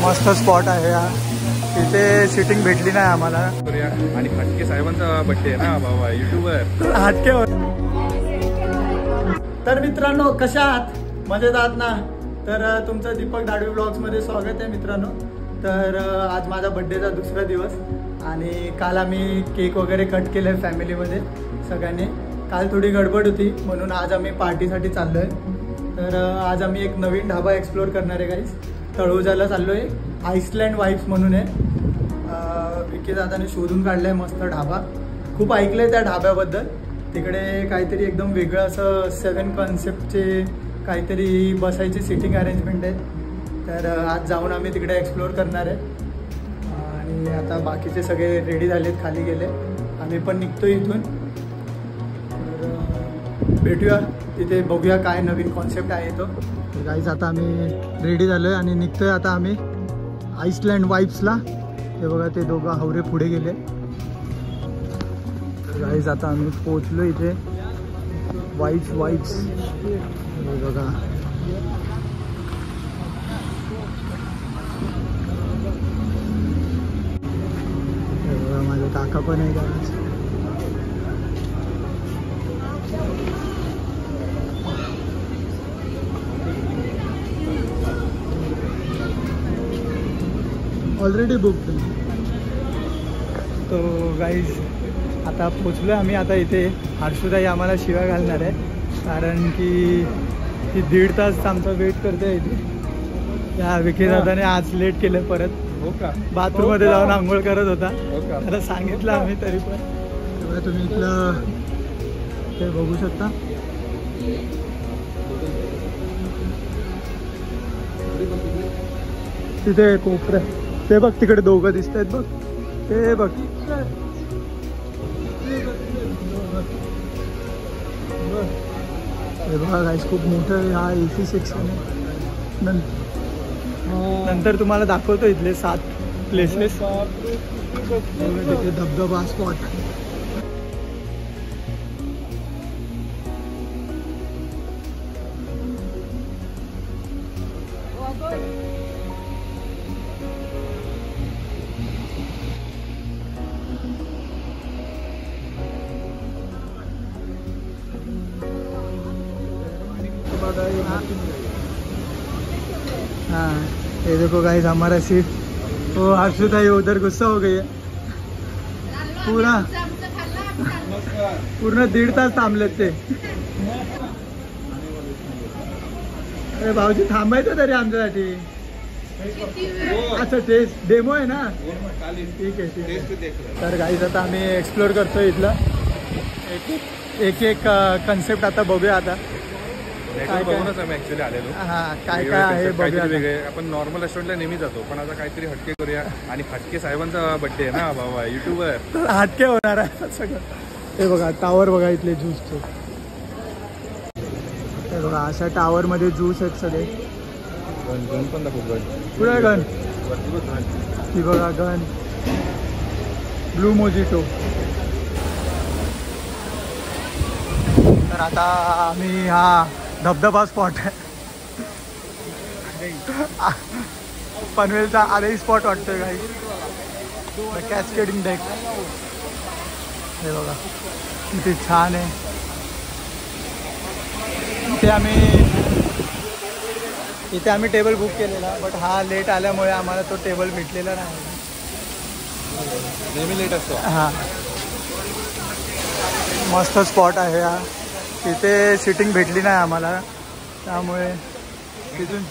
मस्त स्पॉट आहे हा. तिथे सिटिंग भेटली नाही आम्हाला. आणि हटके साहेबांचा बर्थडे आहे ना बाबा युट्यूबर हटके. तर मित्रांनो कशा आहात? मजेत आहात ना? तर तुमचं दीपक दाडवी ब्लॉग्समध्ये स्वागत आहे मित्रांनो. तर आज माझा बड्डेचा दुसरा दिवस आणि काल आम्ही केक वगैरे कट केलं आहे फॅमिलीमध्ये सगळ्यांनी. काल थोडी गडबड होती म्हणून आज आम्ही पार्टीसाठी चाललो आहे. तर आज आम्ही एक नवीन ढाबा एक्सप्लोअर करणार आहे गाईस. तळोजाला चाललो आहे. आईसलँड वाईब्स म्हणून आहे. विकी दादाने शोधून काढलं आहे मस्त ढाबा. खूप ऐकलं आहे त्या ढाब्याबद्दल. तिकडे काहीतरी एकदम वेगळं असं 7 कॉन्सेप्टचे काहीतरी बसायची सिटिंग अरेंजमेंट आहे. तर आज जाऊन आम्ही तिकडे एक्सप्लोअर करणार आहे. आणि आता बाकीचे सगळे रेडी झालेत, खाली गेले. आम्ही पण निघतो इथून. तर भेटूया तिथे, बघूया काय नवीन कॉन्सेप्ट आहे तो. गाईज आता आम्ही रेडी झालो आहे आणि निघतोय आता आम्ही आईसलँड वाईब्सला. ते बघा ते दोघं हावरे पुढे गेले. गाईज आता आम्ही पोहोचलो इथे वाईब्स. बघा माझे काका पण आहे गाईज. Already book. तो गाईज आता पोचलो आम्ही. आता इथे हर्षुताई आम्हाला शिव्या घालणार आहे कारण की ती 1.5 तास आमचा वेट करते इथे. त्या विकी दादाने आज लेट केलं परत. हो का? बाथरूम मध्ये जाऊन आंघोळ करत होता. हो का? त्याला सांगितलं आम्ही तरी पण. तेव्हा तुम्ही इथलं ते बघू शकता. तिथे कोपऱ्या ते बघ, तिकडे दोघं दिसत आहेत बघ. ते बघ हे बघा गाईस, खूप मोठं हा AC सेक्शन आहे. नंतर तुम्हाला दाखवतो इथले 7 प्लेसेस. तिथे धबधबा स्पॉट. हाँ ये देखो गाइस हमारा सीट. वो हर्षुताई उधर गुस्सा हो गई है. पूर्ण 1.5 तास थांबलेत ते. अरे भाऊजी थांबायचं तरी आमच्यासाठी. अच्छा टेस्ट डेमो आहे ना? ठीक आहे. तर गाईज आता आम्ही एक्सप्लोअर करतोय इथलं. एक कन्सेप्ट आता बघूया. आता बघूनच आम्ही ऍक्च्युअली आलेलो. हां काय काय आहे बघूया. वेगळे आपण नॉर्मल रेस्टॉरंटला नेहमी जातो पण आता काहीतरी हटके करूया. आणि हटके साहेबांचा बर्थडे आहे ना बाबा युट्यूबर. तर हटके होणार आहे सगळं. हे बघा टावर बघा इथले ज्यूसचे. हे बघा अशा टावर मध्ये ज्यूस आहेत सगळे. गन पण दाखव. गन पुढे गन. ही बघा गन. Blue mojito. तर आता आम्ही हा धबधबा स्पॉट आहे. पनवेलचा आधीही स्पॉट वाटतोय काही. Cascading deck. हे बघा किती छान आहे. इथे आम्ही टेबल बुक केलेला बट हा लेट आल्यामुळे आम्हाला तो टेबल भेटलेला नाही. नेहमी लेट असतो. हां मस्त स्पॉट आहे हा. तिथे सिटिंग भेटली नाही आम्हाला त्यामुळे तिथून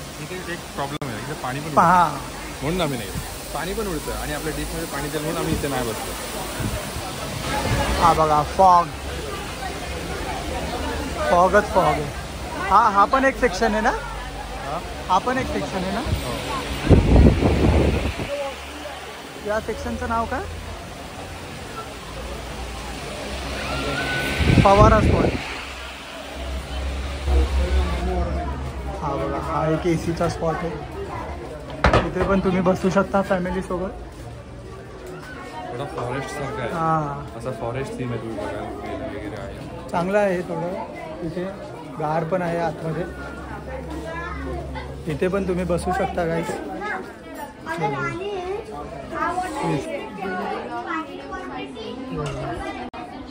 एक प्रॉब्लेम आहे. इथे पाणी पण पहा म्हणून आम्ही नाही. पाणी पण उडतं आणि आपल्या डिशमध्ये पाणी द्याल म्हणून आम्ही इथे नाही बसतो. हा बघा फॉगच फॉग आहे. हा पण एक सेक्शन आहे ना? हा पण एक सेक्शन आहे ना? या सेक्शनचं नाव काय? फवारा स्पॉट. हा बघा हा एक ACचा स्पॉट आहे. इथे पण तुम्ही बसू शकता फॅमिली सोबत. थोडा फॉरेस्ट सारखा आहे. हां असा फॉरेस्ट थीम आहे. तुम्ही बघा वगैरे आहे. चांगलं आहे थोडं. इथे गार पण आहे आतमध्ये. इथे पण तुम्ही बसू शकता गाईस.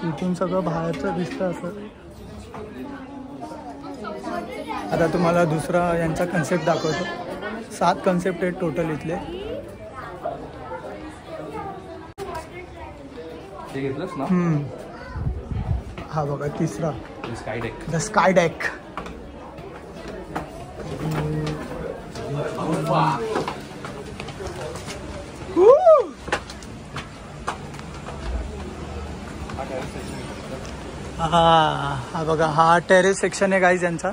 इथून सगळं बाहेरचं दिसतं असं. आता तुम्हाला दुसरा यांचा कन्सेप्ट दाखवतो. 7 कन्सेप्ट आहेत टोटल इथले. हा बघा तिसरा द स्काय डेक. हा बघा हा टेरेस सेक्शन आहे गाईज यांचा.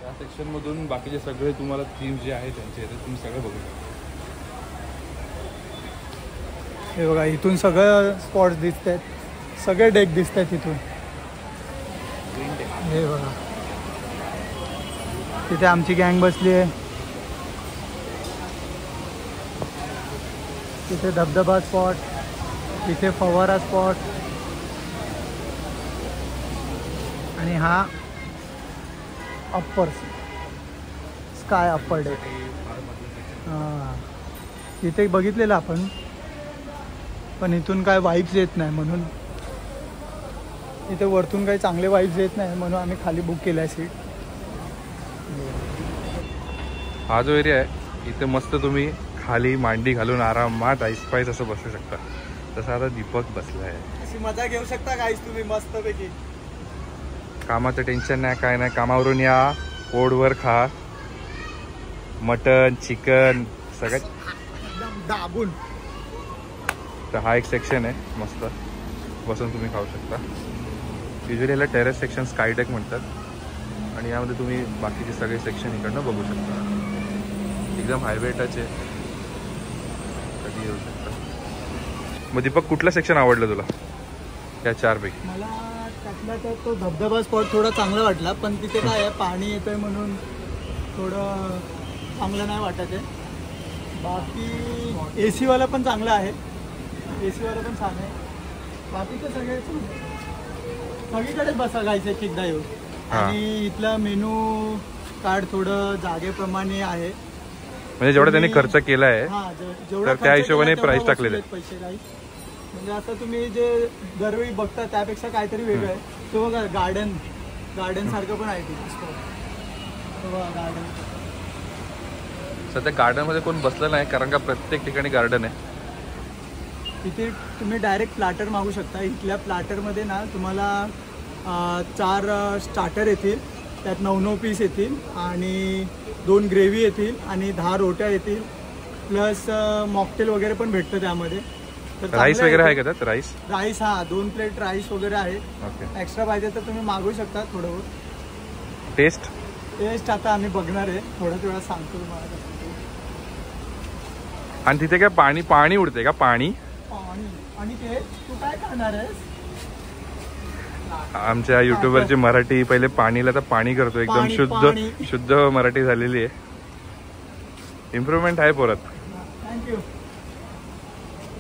या सेक्शन मधून बाकीचे सगळे तुम्हाला थीम जे आहे त्यांचे तुम्ही सगळे बघू शकता. हे बघा इथून सगळं स्पॉट्स दिसत आहेत, सगळे डेक दिसत आहेत इथून. हे बघा तिथे आमची गँग बसली आहे. तिथे धबधबा स्पॉट, तिथे फवारा स्पॉट आणि हा अप्पर स्काय अप्पर डेक. हां तिथे बघितलेलं आपण, पण इथून काय वाईब्स येत नाही म्हणून इथे वरतून काही चांगले वाईब्स येत नाही म्हणून आम्ही खाली बुक केला आहे सीट. हा जो एरिया आहे इथे मस्त तुम्ही खाली मांडी घालून आरामात आईस्पाईस असं बसू शकता. तसं आता दीपक बसला आहे. अशी मजा घेऊ शकता गाईस तुम्ही मस्तपैकी. कामाचं टेन्शन नाही काय नाही. कामावरून या, पोटभर खा, मटन चिकन सगळं एकदम दाबून. तर हा एक सेक्शन आहे मस्त बसून तुम्ही खाऊ शकता. युजली याला टेरेस सेक्शन स्काय डेक म्हणतात. आणि यामध्ये तुम्ही बाकीचे सगळे सेक्शन इकडनं बघू शकता. एकदम हायवे टच आहे, कधी येऊ शकता. मग दीपक कुठलं सेक्शन आवडलं तुला या 4 पैकी? मला त्यातला तर तो धबधबा स्पॉट थोडा चांगला वाटला, पण तिथे काय आहे पाणी येतंय म्हणून थोडं चांगलं नाही वाटत आहे. बाकी AC वाला पण चांगला आहे, AC वाला पण छान आहे. बाकीचे सगळे सगळीकडेच बसा गायचं एकदा येऊ. आणि इथला मेनू कार्ड थोडं जागेप्रमाणे आहे, म्हणजे जेवढा त्यांनी खर्च केला आहे तर त्या हिशोबाने प्राइस टाकलेले पैसे गाईस. म्हणजे आता तुम्ही जे दरवेळी बघता त्यापेक्षा काहीतरी वेगळं आहे. तो बघा गार्डन सारखं पण आहे तिथे. गार्डन सध्या गार्डन मध्ये कोण बसलं नाही कारण का प्रत्येक ठिकाणी गार्डन आहे. इथे तुम्ही डायरेक्ट प्लॅटर मागू शकता. इथल्या प्लॅटरमध्ये ना तुम्हाला 4 स्टार्टर येतील, त्यात 9 पीस येतील आणि 2 ग्रेव्ही येतील आणि 10 रोट्या येतील, प्लस मॉकटेल वगैरे पण भेटतं त्यामध्ये. तर राईस वगैरे आहे का त्यात? राईस हा 2 प्लेट राईस वगैरे आहे. एक्स्ट्रा पाहिजे तर तुम्ही मागू शकता. थोडं टेस्ट आता आम्ही बघणार आहे, थोड्याच वेळा सांगतो तुम्हाला. आणि तिथे काय पाणी उडते का? पाणी आणि ते तू काय करणार आहेस? आमच्या युट्यूबरची मराठी पहिले पाणीला तर पाणी करतो. एकदम शुद्ध मराठी झालेली आहे. इम्प्रूव्हमेंट आहे परत. थँक्यू.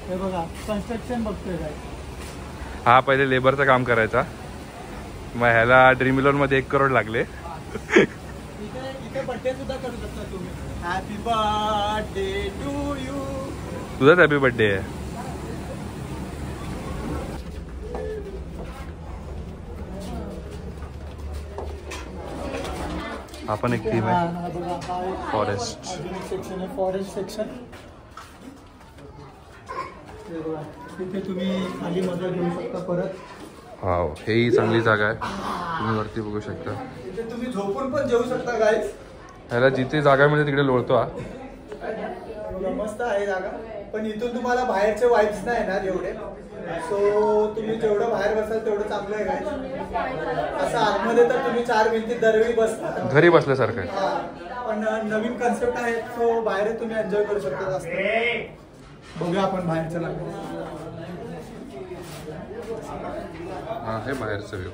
हे बघा कन्स्ट्रक्शन बघतोय काय. हा पहिले लेबरचं काम करायचा, मग ह्याला ड्रीम इलेव्हन मध्ये 1 करोड लागले. इथे बर्थडे सुद्धा करू शकता तुम्ही. Happy birthday to you. तुझाच हॅपी बर्थडे आहे. हा पण एक थीम आहे फॉरेस्ट सेक्शन आहे. फॉरेस्ट सेक्शन तिथे तुम्ही खाली मजा घेऊ शकता परत. हा हेही चांगली जागा आहे, तुम्ही वरती बघू शकता. तिथे तुम्ही झोपून पण जेवू शकता गाईस. ह्याला जिथे जागा मिळते तिकडे लोळतो हा. मस्त आहे जागा, पण इथून तुम्हाला बाहेरचे वाईब्स नाही ना जेवढे. सो तुम्ही जेवढं बाहेर बसाल तेवढं चांगलं आहे गाईस. असं आतमध्ये तर तुम्ही 4 भिंतीत दरवेळी बसता, घरी बसल्यासारखं आहे. पण नवीन कन्सेप्ट आहे, सो बाहेर तुम्ही एन्जॉय करू शकता जास्त. बघूया आपण बाहेरचं लागलं. हा हे बाहेरचं व्ह्यू.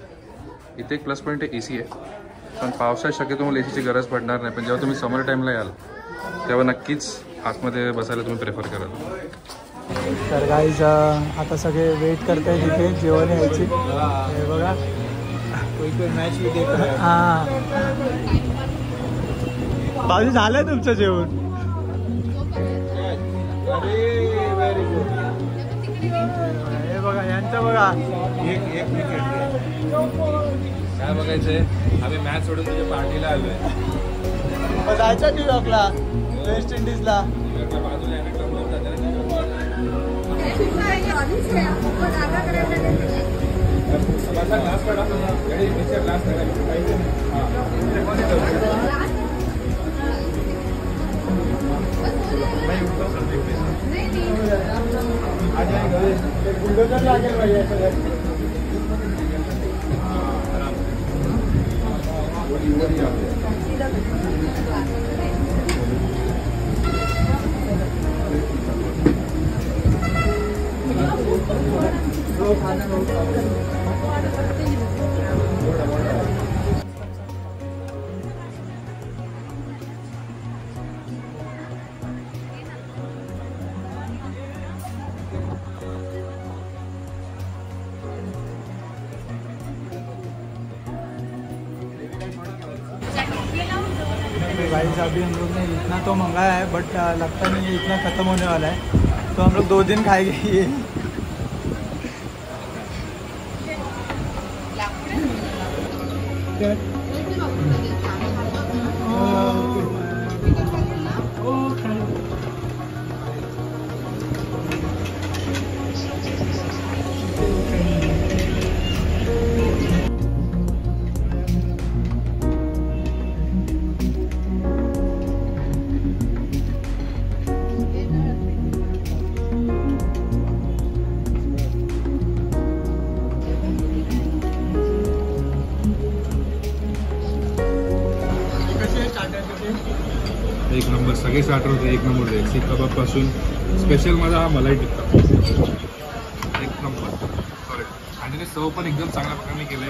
इथे एक प्लस पॉईंट आहे AC आहे, पण पावसाळ्यात शक्यतो तुम्हाला ACची गरज पडणार नाही. पण जेव्हा तुम्ही समर टाईमला याल तेव्हा नक्कीच आतमध्ये बसायला तुम्ही प्रेफर कराल. तर गाईज आता सगळे वेट करताय तिथे जेवण यायची. हे बघा मॅच भी देख. हां भाऊजी झालं तुमचं जेवण? Very good. हे बघा यांचं बघा. एक विकेट काय बघायचंय. आम्ही मॅच सोडून तुझ्या पार्टीला आलोय. जायचं न्यूयॉर्कला, वेस्ट इंडिजला. बाजूला बुलडोजर लागेल पाहिजे सगळं. भाई अभी हम लोग ने इतना तो मंगाया है बट लगता नहीं है इतना ख़त्म होने वाला है, तो हम लोग 2 दिन खाएंगे ये. एक नंबर. सगळे स्टार्टर होते एक नंबर होते. सीख कबाब पासून स्पेशल माझा हा मलाई टिक्का एक नंबर. सॉरी. आणि ते सर्व पण एकदम चांगल्या प्रकारे मी केलं.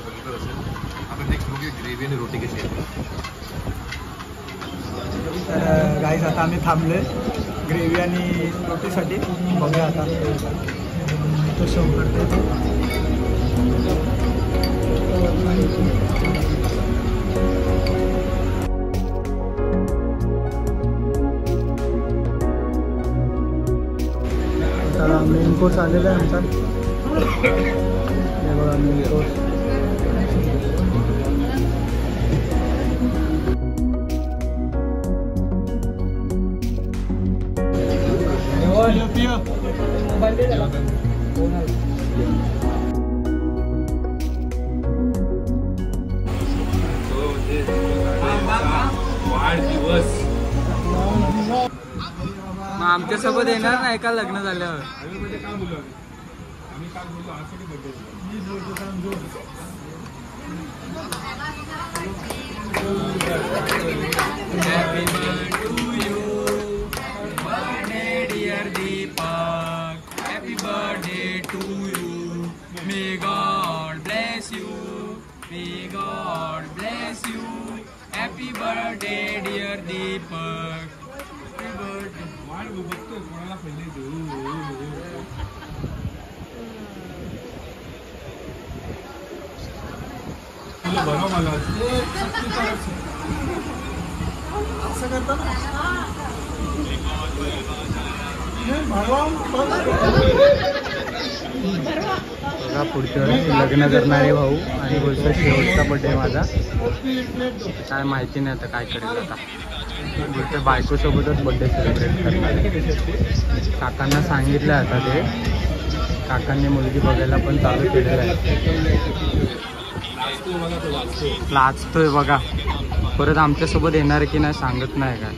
बघितलं असेल. आता नेक्स्ट बघूया ग्रेव्ही आणि रोटी कशी आहे. तर गाईज आता आम्ही थांबलोय ग्रेव्ही आणि रोटीसाठी. बघूया आता तो सर्व करते. मेन कोर्स आलेला आहे आमचा. हे बघा मेन कोर्स. आमच्या सोबत येणार नाही का लग्न झाल्यावर. Happy birthday to you, birthday dear Deepak. Happy birthday to you. May God bless you. May God bless you. Happy birthday dear Deepak. Happy birthday. बघतो कोणाला पहिले देऊ. बघा मला असं करता ना. बघा पुढच्या वेळेस लग्न करणारे भाऊ आणि बोलतो शेवटचा बर्थडे माझा. काय माहिती नाही आता काय करेल. आता बोलतो बायकोसोबतच बर्थडे सेलिब्रेट करणार. काकांना सांगितलं आता ते. काकांनी मुलगी बघायला पण चालू केलेलं आहे. लाजतोय बघा. परत आमच्यासोबत येणार की नाही सांगत नाही काय.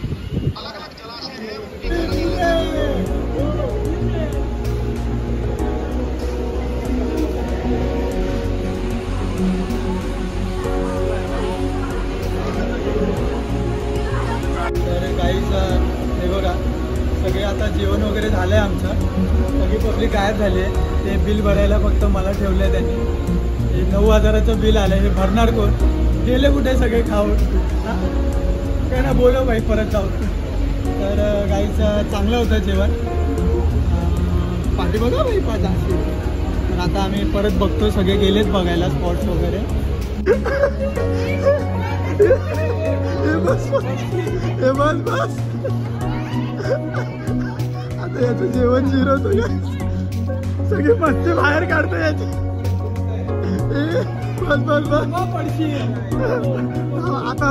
हे बघा सगळे आता जेवण वगैरे झालं आहे आमचं. सगळी पब्लिक गायब झाली आहे. ते बिल भरायला फक्त मला ठेवलं आहे त्यांनी. हे 9,000चं बिल आलं. हे भरणार कोण. गेले कुठे सगळे खाऊन. काय ना बोलव बाई परत जाऊ. तर गाईचं चांगलं होतं जेवण. पाठी बघा बाई पाच. तर आता आम्ही परत बघतो. सगळे गेलेच बघायला स्पॉट्स वगैरे. बस बस. आता याचं जेवण जिरवतो सगळी मस्ती बाहेर काढतो याची. बस बस बस आता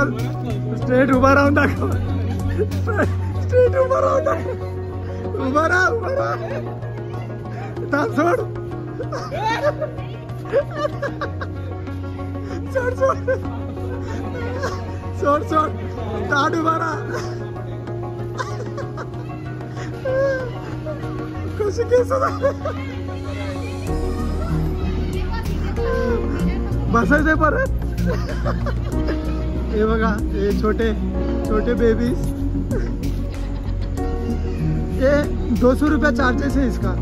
स्ट्रेट उभा राहून दाखव. स्ट्रेट उभा राहून दाखव. उभा राहा उभा राहा. सोड सोड सोड सोड सोड. ताट उभा राहा. कशी केस बसायचंय परत. हे बघा हे छोटे छोटे बेबीज. ये 200 रुपया चार्जेस है इसका.